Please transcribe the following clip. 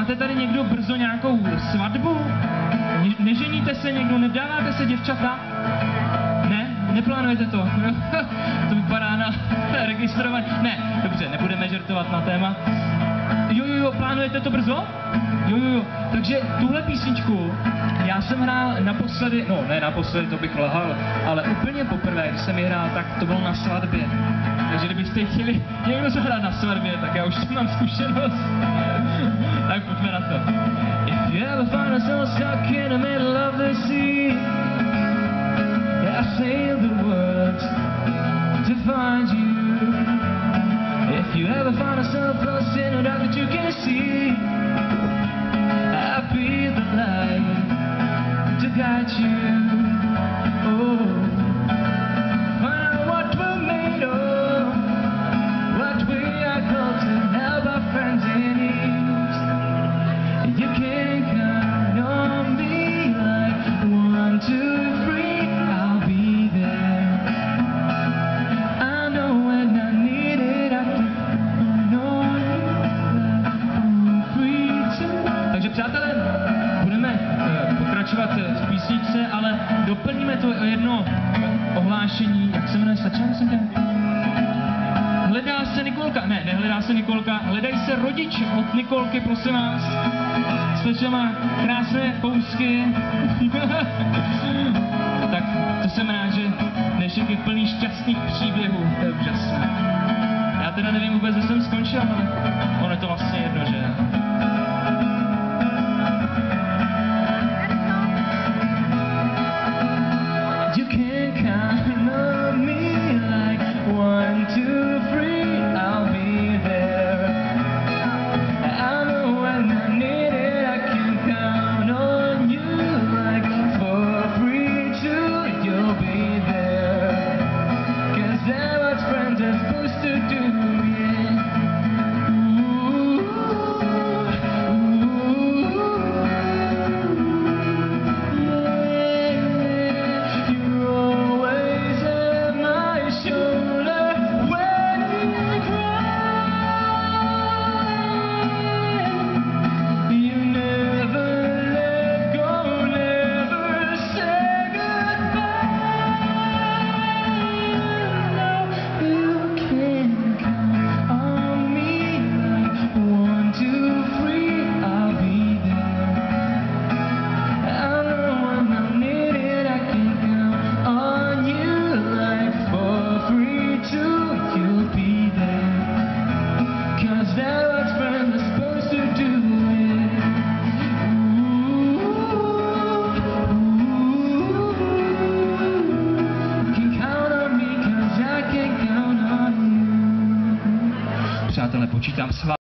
máte tady někdo brzo nějakou svatbu? Neženíte se někdo, nedáváte se děvčata? Ne? Neplánujete to? To vypadá na registrovaný. Ne, dobře, nebudeme žertovat na téma. Jo, plánujete to brzo? Jo. Takže tuhle písničku já jsem hrál naposledy, no ne naposledy, to bych lhal, ale úplně poprvé, když jsem ji hrál, tak to bylo na svatbě. Takže kdybyste chtěli někdo zahrát na svatbě, tak já už s tím mám zkušenost. Tak pojďme na to. If you ever find yourself stuck in the middle of the sea, yeah, I sail the world to find you. If you ever find yourself lost in a dark that you can see, I'll be the light to guide you. Oh, find out what we're made of, what we are called to help our friends in need. You can count on me like 1, 2, 3, I'll be there. I know when I need it, I can count on you like 1, 3, 2. Takže přátelé, budeme pokračovat v písničce, ale doplníme to o jedno ohlášení, jak se jmenuje, stačilo jsem tě? Hledá se Nikolka, ne, nehledá se Nikolka, hledají se rodiče od Nikolky, prosím vás. Slečna má krásné kousky. Tak to jsem rád, že dnešek je plný šťastných příběhů, to je úžasné. Já teda nevím vůbec, že jsem skončil, ale ono je to vlastně jedno, že? Přátelé, počítám s vámi.